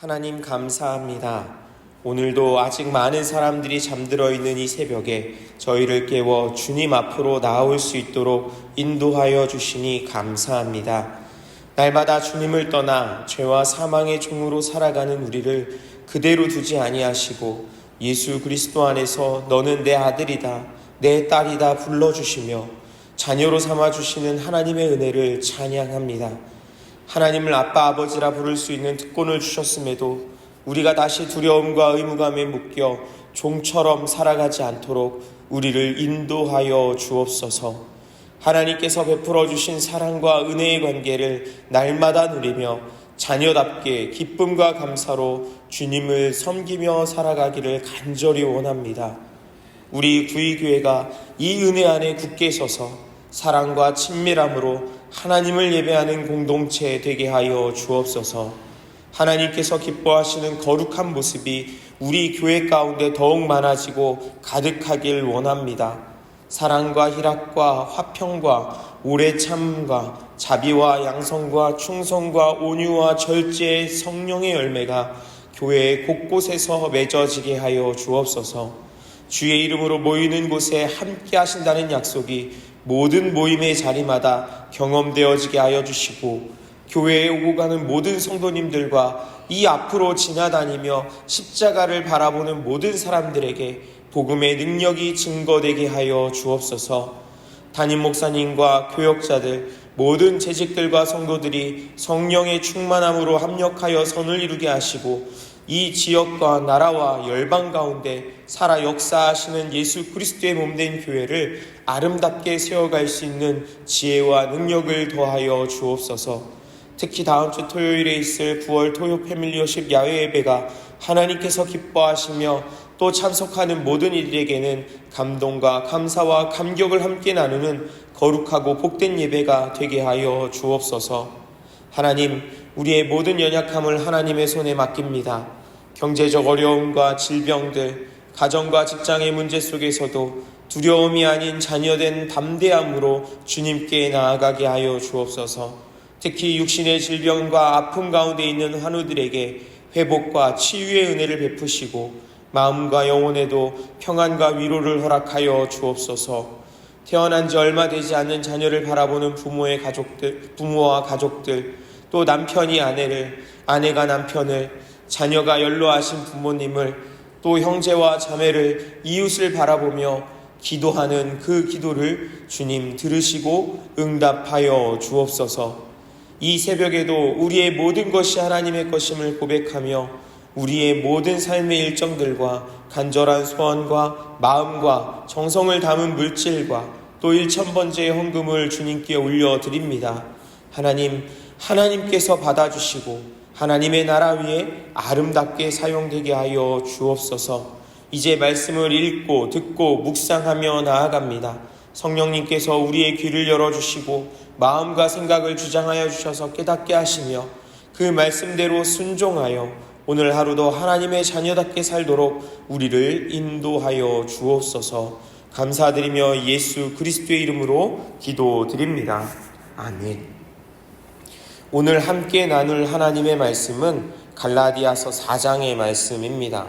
하나님 감사합니다. 오늘도 아직 많은 사람들이 잠들어 있는 이 새벽에 저희를 깨워 주님 앞으로 나올 수 있도록 인도하여 주시니 감사합니다. 날마다 주님을 떠나 죄와 사망의 종으로 살아가는 우리를 그대로 두지 아니하시고 예수 그리스도 안에서 너는 내 아들이다, 내 딸이다 불러주시며 자녀로 삼아주시는 하나님의 은혜를 찬양합니다. 하나님을 아빠 아버지라 부를 수 있는 특권을 주셨음에도 우리가 다시 두려움과 의무감에 묶여 종처럼 살아가지 않도록 우리를 인도하여 주옵소서. 하나님께서 베풀어 주신 사랑과 은혜의 관계를 날마다 누리며 자녀답게 기쁨과 감사로 주님을 섬기며 살아가기를 간절히 원합니다. 우리 구의교회가 이 은혜 안에 굳게 서서 사랑과 친밀함으로 하나님을 예배하는 공동체 되게 하여 주옵소서. 하나님께서 기뻐하시는 거룩한 모습이 우리 교회 가운데 더욱 많아지고 가득하길 원합니다. 사랑과 희락과 화평과 오래 참음과 자비와 양성과 충성과 온유와 절제의 성령의 열매가 교회 곳곳에서 맺어지게 하여 주옵소서. 주의 이름으로 모이는 곳에 함께 하신다는 약속이 모든 모임의 자리마다 경험되어지게 하여 주시고 교회에 오고 가는 모든 성도님들과 이 앞으로 지나다니며 십자가를 바라보는 모든 사람들에게 복음의 능력이 증거되게 하여 주옵소서. 담임 목사님과 교역자들 모든 재직들과 성도들이 성령의 충만함으로 합력하여 선을 이루게 하시고 이 지역과 나라와 열방 가운데 살아 역사하시는 예수 그리스도의 몸된 교회를 아름답게 세워갈 수 있는 지혜와 능력을 더하여 주옵소서. 특히 다음 주 토요일에 있을 9월 토요 패밀리워십 야외 예배가 하나님께서 기뻐하시며 또 참석하는 모든 이들에게는 감동과 감사와 감격을 함께 나누는 거룩하고 복된 예배가 되게 하여 주옵소서. 하나님, 우리의 모든 연약함을 하나님의 손에 맡깁니다. 경제적 어려움과 질병들, 가정과 직장의 문제 속에서도 두려움이 아닌 자녀된 담대함으로 주님께 나아가게 하여 주옵소서. 특히 육신의 질병과 아픔 가운데 있는 환우들에게 회복과 치유의 은혜를 베푸시고 마음과 영혼에도 평안과 위로를 허락하여 주옵소서. 태어난 지 얼마 되지 않는 자녀를 바라보는 부모와 가족들, 또 남편이 아내를, 아내가 남편을, 자녀가 연로하신 부모님을, 또 형제와 자매를, 이웃을 바라보며 기도하는 그 기도를 주님 들으시고 응답하여 주옵소서. 이 새벽에도 우리의 모든 것이 하나님의 것임을 고백하며 우리의 모든 삶의 일정들과 간절한 소원과 마음과 정성을 담은 물질과 또 1000번째의 헌금을 주님께 올려드립니다. 하나님께서 받아주시고 하나님의 나라 위에 아름답게 사용되게 하여 주옵소서. 이제 말씀을 읽고 듣고 묵상하며 나아갑니다. 성령님께서 우리의 귀를 열어주시고 마음과 생각을 주장하여 주셔서 깨닫게 하시며 그 말씀대로 순종하여 오늘 하루도 하나님의 자녀답게 살도록 우리를 인도하여 주옵소서. 감사드리며 예수 그리스도의 이름으로 기도드립니다. 아멘. 오늘 함께 나눌 하나님의 말씀은 갈라디아서 4장의 말씀입니다.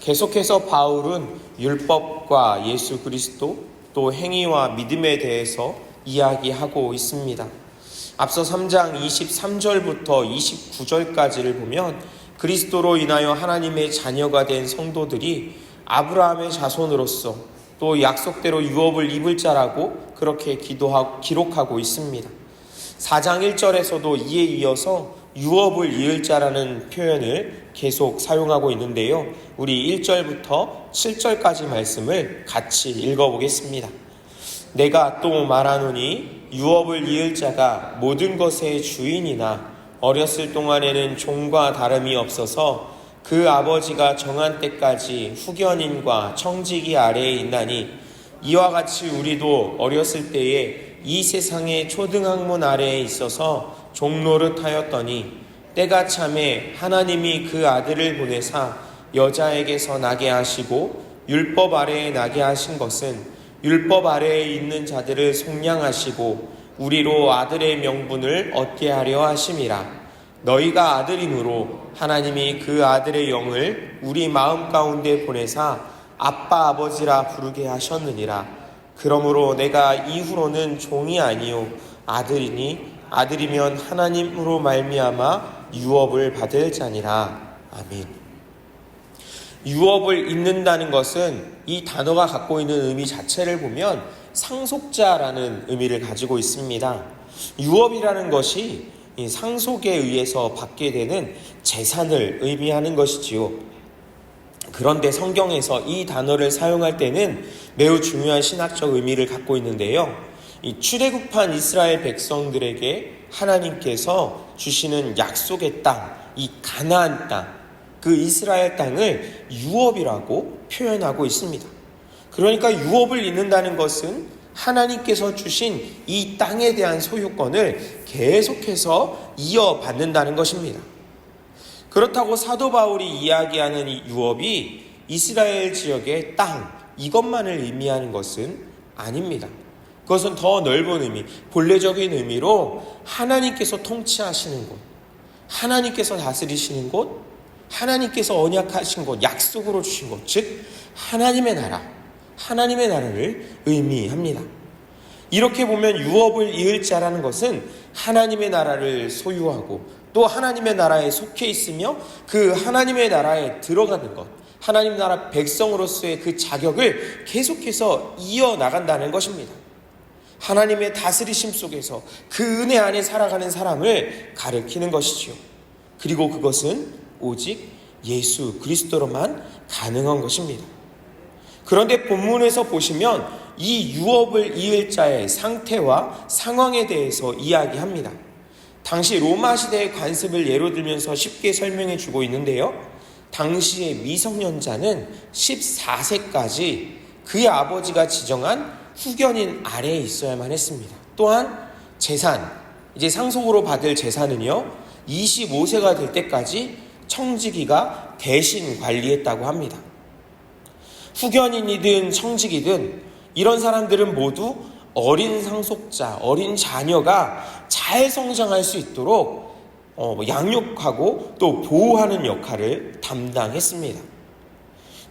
계속해서 바울은 율법과 예수 그리스도 또 행위와 믿음에 대해서 이야기하고 있습니다. 앞서 3장 23절부터 29절까지를 보면 그리스도로 인하여 하나님의 자녀가 된 성도들이 아브라함의 자손으로서 또 약속대로 유업을 입을 자라고 그렇게 기록하고 있습니다. 4장 1절에서도 이에 이어서 유업을 이을 자라는 표현을 계속 사용하고 있는데요. 우리 1절부터 7절까지 말씀을 같이 읽어보겠습니다. 내가 또 말하노니 유업을 이을 자가 모든 것의 주인이나 어렸을 동안에는 종과 다름이 없어서 그 아버지가 정한 때까지 후견인과 청지기 아래에 있나니 이와 같이 우리도 어렸을 때에 이 세상의 초등학문 아래에 있어서 종노릇하였더니 때가 참에 하나님이 그 아들을 보내사 여자에게서 나게 하시고 율법 아래에 나게 하신 것은 율법 아래에 있는 자들을 속량하시고 우리로 아들의 명분을 얻게 하려 하심이라. 너희가 아들이므로 하나님이 그 아들의 영을 우리 마음 가운데 보내사 아빠 아버지라 부르게 하셨느니라. 그러므로 내가 이후로는 종이 아니요 아들이니 아들이면 하나님으로 말미암아 유업을 받을 자니라. 아멘. 유업을 잇는다는 것은 이 단어가 갖고 있는 의미 자체를 보면 상속자라는 의미를 가지고 있습니다. 유업이라는 것이 이 상속에 의해서 받게 되는 재산을 의미하는 것이지요. 그런데 성경에서 이 단어를 사용할 때는 매우 중요한 신학적 의미를 갖고 있는데요. 이 출애굽한 이스라엘 백성들에게 하나님께서 주시는 약속의 땅, 이 가나안 땅, 그 이스라엘 땅을 유업이라고 표현하고 있습니다. 그러니까 유업을 잇는다는 것은 하나님께서 주신 이 땅에 대한 소유권을 계속해서 이어받는다는 것입니다. 그렇다고 사도 바울이 이야기하는 이 유업이 이스라엘 지역의 땅, 이것만을 의미하는 것은 아닙니다. 그것은 더 넓은 의미, 본래적인 의미로 하나님께서 통치하시는 곳, 하나님께서 다스리시는 곳, 하나님께서 언약하신 곳, 약속으로 주신 곳, 즉 하나님의 나라, 하나님의 나라를 의미합니다. 이렇게 보면 유업을 이을 자라는 것은 하나님의 나라를 소유하고 또 하나님의 나라에 속해 있으며 그 하나님의 나라에 들어가는 것, 하나님 나라 백성으로서의 그 자격을 계속해서 이어나간다는 것입니다. 하나님의 다스리심 속에서 그 은혜 안에 살아가는 사람을 가리키는 것이지요. 그리고 그것은 오직 예수 그리스도로만 가능한 것입니다. 그런데 본문에서 보시면 이 유업을 이을 자의 상태와 상황에 대해서 이야기합니다. 당시 로마 시대의 관습을 예로 들면서 쉽게 설명해 주고 있는데요. 당시의 미성년자는 14세까지 그의 아버지가 지정한 후견인 아래에 있어야만 했습니다. 또한 재산, 이제 상속으로 받을 재산은요, 25세가 될 때까지 청지기가 대신 관리했다고 합니다. 후견인이든 청지기든 이런 사람들은 모두 어린 상속자, 어린 자녀가 잘 성장할 수 있도록 양육하고 또 보호하는 역할을 담당했습니다.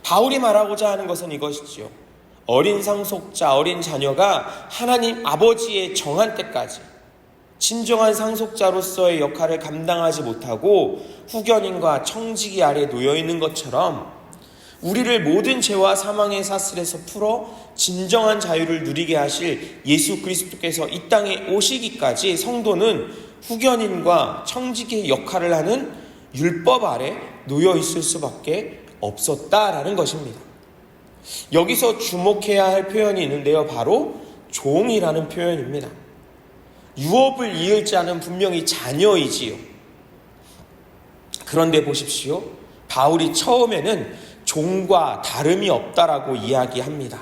바울이 말하고자 하는 것은 이것이지요. 어린 상속자, 어린 자녀가 하나님 아버지의 정한 때까지 진정한 상속자로서의 역할을 감당하지 못하고 후견인과 청지기 아래 놓여 있는 것처럼 우리를 모든 죄와 사망의 사슬에서 풀어 진정한 자유를 누리게 하실 예수 그리스도께서 이 땅에 오시기까지 성도는 후견인과 청지기의 역할을 하는 율법 아래 놓여 있을 수밖에 없었다라는 것입니다. 여기서 주목해야 할 표현이 있는데요. 바로 종이라는 표현입니다. 유업을 이을 자는 분명히 자녀이지요. 그런데 보십시오. 바울이 처음에는 종과 다름이 없다라고 이야기합니다.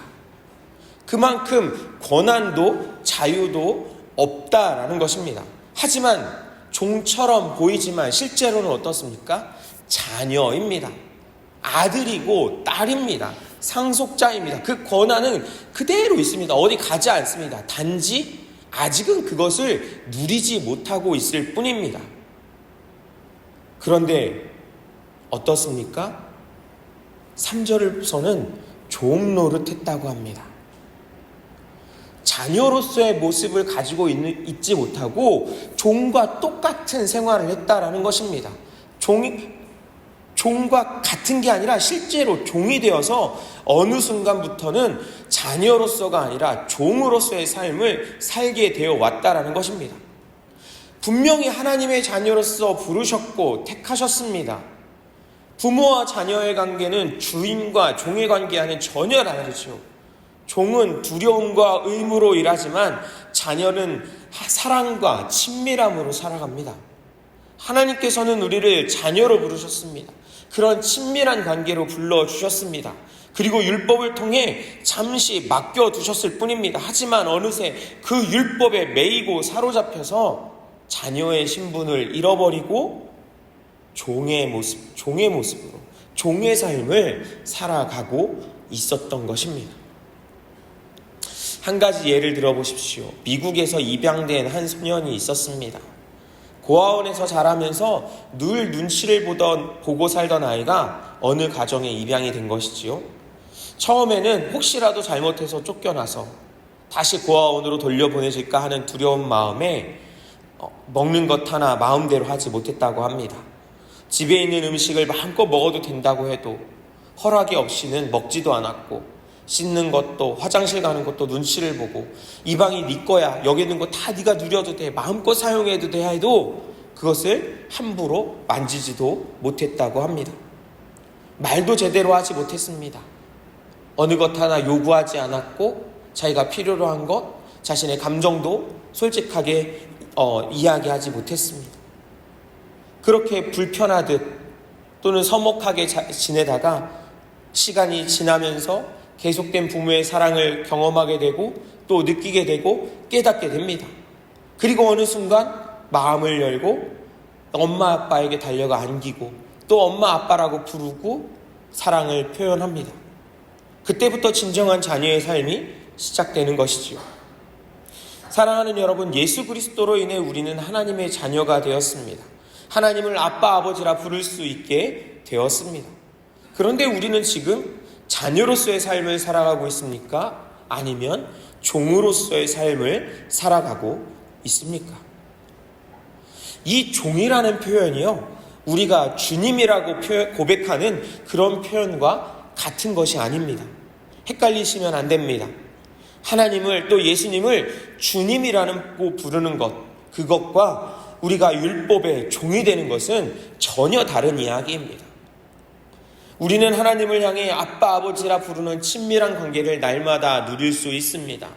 그만큼 권한도 자유도 없다라는 것입니다. 하지만 종처럼 보이지만 실제로는 어떻습니까? 자녀입니다. 아들이고 딸입니다. 상속자입니다. 그 권한은 그대로 있습니다. 어디 가지 않습니다. 단지 아직은 그것을 누리지 못하고 있을 뿐입니다. 그런데 어떻습니까? 3절에서는 종 노릇했다고 합니다. 자녀로서의 모습을 가지고 있지 못하고 종과 똑같은 생활을 했다라는 것입니다. 종과 같은 게 아니라 실제로 종이 되어서 어느 순간부터는 자녀로서가 아니라 종으로서의 삶을 살게 되어 왔다라는 것입니다. 분명히 하나님의 자녀로서 부르셨고 택하셨습니다. 부모와 자녀의 관계는 주인과 종의 관계와는 전혀 다르죠. 종은 두려움과 의무로 일하지만 자녀는 사랑과 친밀함으로 살아갑니다. 하나님께서는 우리를 자녀로 부르셨습니다. 그런 친밀한 관계로 불러주셨습니다. 그리고 율법을 통해 잠시 맡겨두셨을 뿐입니다. 하지만 어느새 그 율법에 매이고 사로잡혀서 자녀의 신분을 잃어버리고 종의 모습으로 종의 삶을 살아가고 있었던 것입니다. 한 가지 예를 들어보십시오. 미국에서 입양된 한 소년이 있었습니다. 고아원에서 자라면서 늘 눈치를 보고 살던 아이가 어느 가정에 입양이 된 것이지요. 처음에는 혹시라도 잘못해서 쫓겨나서 다시 고아원으로 돌려보내질까 하는 두려운 마음에 먹는 것 하나 마음대로 하지 못했다고 합니다. 집에 있는 음식을 마음껏 먹어도 된다고 해도 허락이 없이는 먹지도 않았고, 씻는 것도 화장실 가는 것도 눈치를 보고, 이 방이 네 거야, 여기 있는 거 다 네가 누려도 돼, 마음껏 사용해도 돼 해도 그것을 함부로 만지지도 못했다고 합니다. 말도 제대로 하지 못했습니다. 어느 것 하나 요구하지 않았고, 자기가 필요로 한 것, 자신의 감정도 솔직하게 이야기하지 못했습니다. 그렇게 불편하듯 또는 서먹하게 지내다가 시간이 지나면서 계속된 부모의 사랑을 경험하게 되고 또 느끼게 되고 깨닫게 됩니다. 그리고 어느 순간 마음을 열고 엄마 아빠에게 달려가 안기고 또 엄마 아빠라고 부르고 사랑을 표현합니다. 그때부터 진정한 자녀의 삶이 시작되는 것이지요. 사랑하는 여러분, 예수 그리스도로 인해 우리는 하나님의 자녀가 되었습니다. 하나님을 아빠 아버지라 부를 수 있게 되었습니다. 그런데 우리는 지금 자녀로서의 삶을 살아가고 있습니까? 아니면 종으로서의 삶을 살아가고 있습니까? 이 종이라는 표현이요, 우리가 주님이라고 고백하는 그런 표현과 같은 것이 아닙니다. 헷갈리시면 안 됩니다. 하나님을 또 예수님을 주님이라고 부르는 것, 그것과 우리가 율법의 종이 되는 것은 전혀 다른 이야기입니다. 우리는 하나님을 향해 아빠 아버지라 부르는 친밀한 관계를 날마다 누릴 수 있습니다.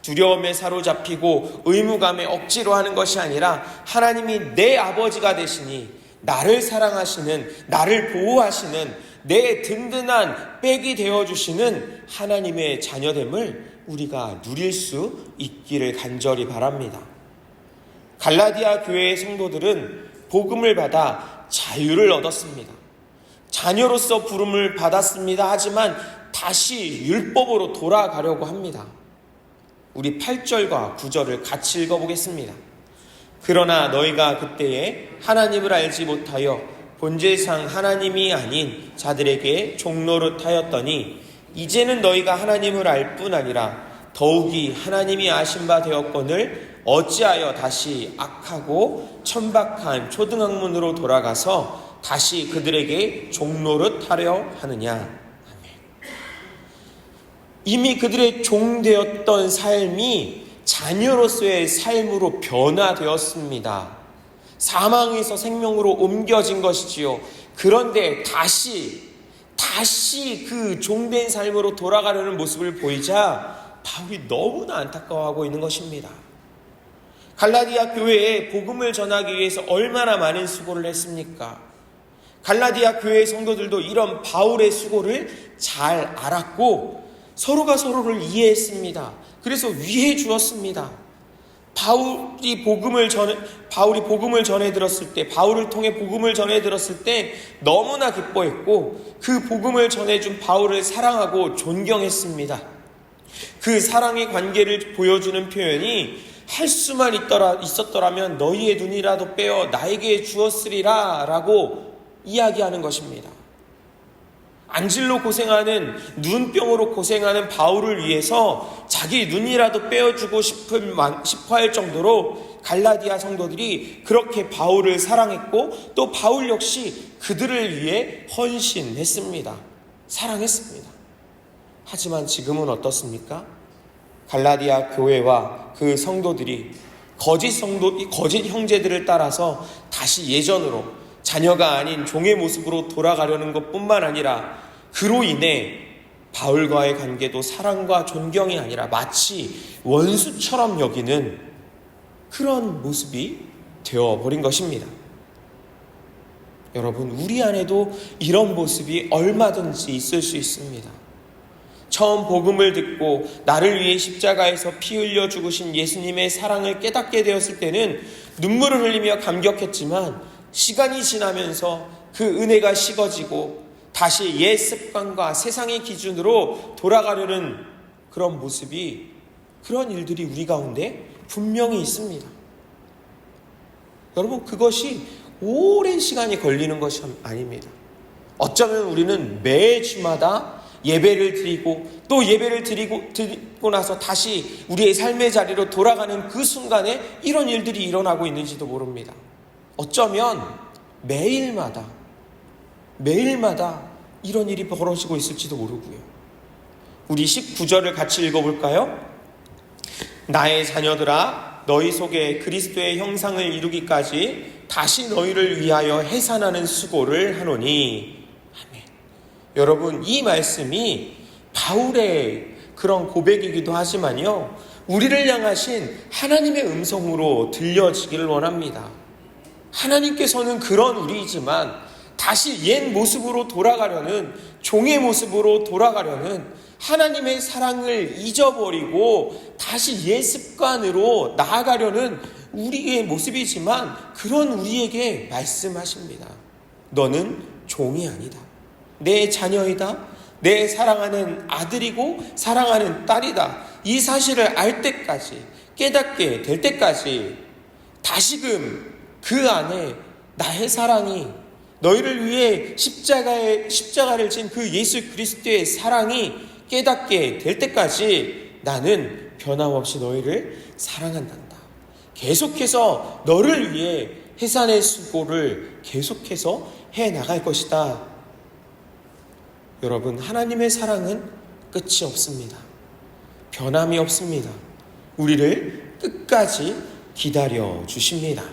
두려움에 사로잡히고 의무감에 억지로 하는 것이 아니라 하나님이 내 아버지가 되시니 나를 사랑하시는, 나를 보호하시는 내 든든한 백이 되어주시는 하나님의 자녀됨을 우리가 누릴 수 있기를 간절히 바랍니다. 갈라디아 교회의 성도들은 복음을 받아 자유를 얻었습니다. 자녀로서 부름을 받았습니다. 하지만 다시 율법으로 돌아가려고 합니다. 우리 8절과 9절을 같이 읽어보겠습니다. 그러나 너희가 그때에 하나님을 알지 못하여 본질상 하나님이 아닌 자들에게 종노릇하였더니 이제는 너희가 하나님을 알 뿐 아니라 더욱이 하나님이 아신 바 되었거늘 어찌하여 다시 악하고 천박한 초등학문으로 돌아가서 다시 그들에게 종노릇하려 하느냐. 아멘. 이미 그들의 종되었던 삶이 자녀로서의 삶으로 변화되었습니다. 사망에서 생명으로 옮겨진 것이지요. 그런데 다시 그 종된 삶으로 돌아가려는 모습을 보이자 바울이 너무나 안타까워하고 있는 것입니다. 갈라디아 교회에 복음을 전하기 위해서 얼마나 많은 수고를 했습니까? 갈라디아 교회의 성도들도 이런 바울의 수고를 잘 알았고 서로가 서로를 이해했습니다. 그래서 위해 주었습니다. 바울이 복음을 전해 들었을 때, 바울을 통해 복음을 전해 들었을 때 너무나 기뻐했고 그 복음을 전해준 바울을 사랑하고 존경했습니다. 그 사랑의 관계를 보여주는 표현이 할 수만 있었더라면 너희의 눈이라도 빼어 나에게 주었으리라 라고 이야기하는 것입니다. 안질로 고생하는, 눈병으로 고생하는 바울을 위해서 자기 눈이라도 빼어주고 싶어 할 정도로 갈라디아 성도들이 그렇게 바울을 사랑했고 또 바울 역시 그들을 위해 헌신했습니다. 사랑했습니다. 하지만 지금은 어떻습니까? 갈라디아 교회와 그 성도들이 거짓 형제들을 따라서 다시 예전으로 자녀가 아닌 종의 모습으로 돌아가려는 것뿐만 아니라 그로 인해 바울과의 관계도 사랑과 존경이 아니라 마치 원수처럼 여기는 그런 모습이 되어버린 것입니다. 여러분, 우리 안에도 이런 모습이 얼마든지 있을 수 있습니다. 처음 복음을 듣고 나를 위해 십자가에서 피 흘려 죽으신 예수님의 사랑을 깨닫게 되었을 때는 눈물을 흘리며 감격했지만 시간이 지나면서 그 은혜가 식어지고 다시 옛 습관과 세상의 기준으로 돌아가려는 그런 모습이, 그런 일들이 우리 가운데 분명히 있습니다. 여러분, 그것이 오랜 시간이 걸리는 것이 아닙니다. 어쩌면 우리는 매 주마다 예배를 드리고 또 예배를 드리고 나서 다시 우리의 삶의 자리로 돌아가는 그 순간에 이런 일들이 일어나고 있는지도 모릅니다. 어쩌면 매일마다 이런 일이 벌어지고 있을지도 모르고요. 우리 19절을 같이 읽어볼까요? 나의 자녀들아, 너희 속에 그리스도의 형상을 이루기까지 다시 너희를 위하여 해산하는 수고를 하노니. 아멘. 여러분, 이 말씀이 바울의 그런 고백이기도 하지만요, 우리를 향하신 하나님의 음성으로 들려지기를 원합니다. 하나님께서는 그런 우리이지만 다시 옛 모습으로 돌아가려는, 종의 모습으로 돌아가려는, 하나님의 사랑을 잊어버리고 다시 옛 습관으로 나아가려는 우리의 모습이지만, 그런 우리에게 말씀하십니다. 너는 종이 아니다. 내 자녀이다. 내 사랑하는 아들이고 사랑하는 딸이다. 이 사실을 알 때까지, 깨닫게 될 때까지 다시금 그 안에 나의 사랑이, 너희를 위해 십자가를 진 그 예수 그리스도의 사랑이 깨닫게 될 때까지 나는 변함없이 너희를 사랑한단다. 계속해서 너를 위해 해산의 수고를 계속해서 해나갈 것이다. 여러분, 하나님의 사랑은 끝이 없습니다. 변함이 없습니다. 우리를 끝까지 기다려 주십니다.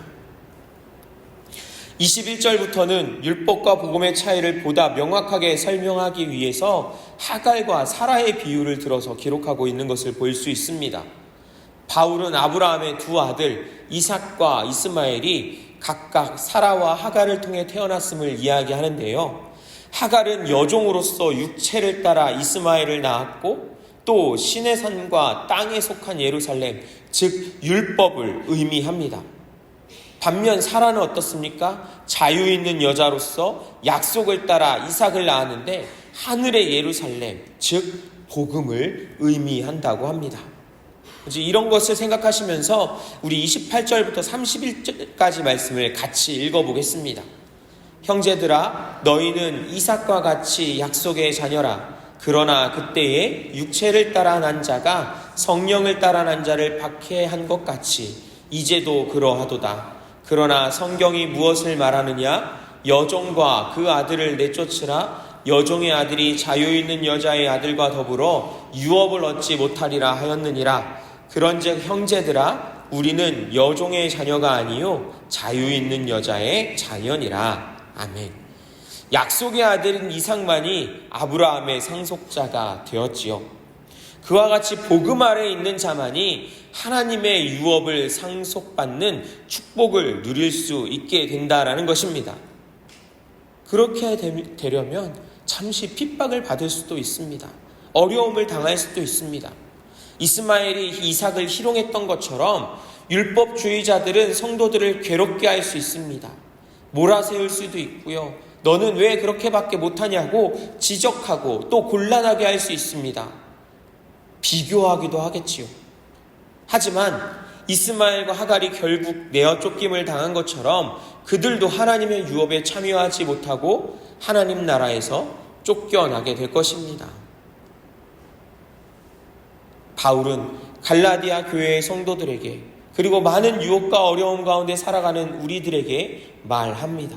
21절부터는 율법과 복음의 차이를 보다 명확하게 설명하기 위해서 하갈과 사라의 비유를 들어서 기록하고 있는 것을 볼 수 있습니다. 바울은 아브라함의 두 아들 이삭과 이스마엘이 각각 사라와 하갈을 통해 태어났음을 이야기하는데요. 하갈은 여종으로서 육체를 따라 이스마엘을 낳았고, 또 신의 산과 땅에 속한 예루살렘, 즉 율법을 의미합니다. 반면 사라는 어떻습니까? 자유 있는 여자로서 약속을 따라 이삭을 낳았는데 하늘의 예루살렘, 즉 복음을 의미한다고 합니다. 이런 것을 생각하시면서 우리 28절부터 31절까지 말씀을 같이 읽어보겠습니다. 형제들아, 너희는 이삭과 같이 약속의 자녀라. 그러나 그때에 육체를 따라 난 자가 성령을 따라 난 자를 박해한 것 같이 이제도 그러하도다. 그러나 성경이 무엇을 말하느냐? 여종과 그 아들을 내쫓으라. 여종의 아들이 자유 있는 여자의 아들과 더불어 유업을 얻지 못하리라 하였느니라. 그런즉 형제들아, 우리는 여종의 자녀가 아니요 자유 있는 여자의 자녀니라. 아멘. 약속의 아들인 이삭만이 아브라함의 상속자가 되었지요. 그와 같이 복음 아래에 있는 자만이 하나님의 유업을 상속받는 축복을 누릴 수 있게 된다라는 것입니다. 그렇게 되려면 잠시 핍박을 받을 수도 있습니다. 어려움을 당할 수도 있습니다. 이스마엘이 이삭을 희롱했던 것처럼 율법주의자들은 성도들을 괴롭게 할 수 있습니다. 몰아세울 수도 있고요. 너는 왜 그렇게밖에 못하냐고 지적하고 또 곤란하게 할 수 있습니다. 비교하기도 하겠지요. 하지만 이스마엘과 하갈이 결국 내어 쫓김을 당한 것처럼 그들도 하나님의 유업에 참여하지 못하고 하나님 나라에서 쫓겨나게 될 것입니다. 바울은 갈라디아 교회의 성도들에게, 그리고 많은 유혹과 어려움 가운데 살아가는 우리들에게 말합니다.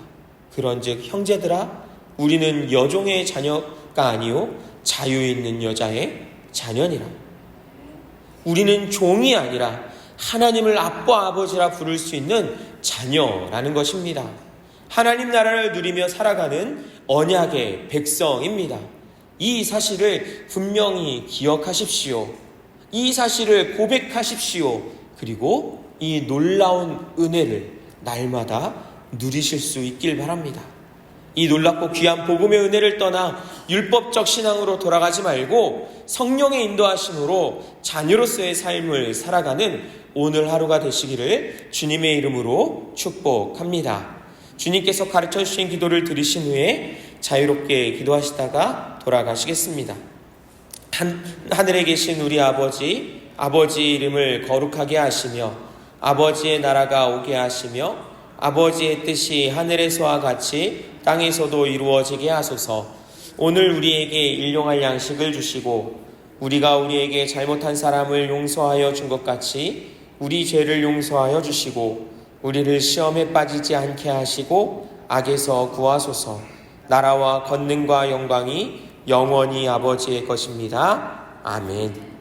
그런즉 형제들아, 우리는 여종의 자녀가 아니요 자유 있는 여자의 자녀니라. 우리는 종이 아니라 하나님을 아빠 아버지라 부를 수 있는 자녀라는 것입니다. 하나님 나라를 누리며 살아가는 언약의 백성입니다. 이 사실을 분명히 기억하십시오. 이 사실을 고백하십시오. 그리고 이 놀라운 은혜를 날마다 누리실 수 있길 바랍니다. 이 놀랍고 귀한 복음의 은혜를 떠나 율법적 신앙으로 돌아가지 말고 성령의 인도하심으로 자녀로서의 삶을 살아가는 오늘 하루가 되시기를 주님의 이름으로 축복합니다. 주님께서 가르쳐 주신 기도를 들으신 후에 자유롭게 기도하시다가 돌아가시겠습니다. 하늘에 계신 우리 아버지 이름을 거룩하게 하시며 아버지의 나라가 오게 하시며 아버지의 뜻이 하늘에서와 같이 땅에서도 이루어지게 하소서. 오늘 우리에게 일용할 양식을 주시고 우리가 우리에게 잘못한 사람을 용서하여 준 것 같이 우리 죄를 용서하여 주시고 우리를 시험에 빠지지 않게 하시고 악에서 구하소서. 나라와 권능과 영광이 영원히 아버지의 것입니다. 아멘.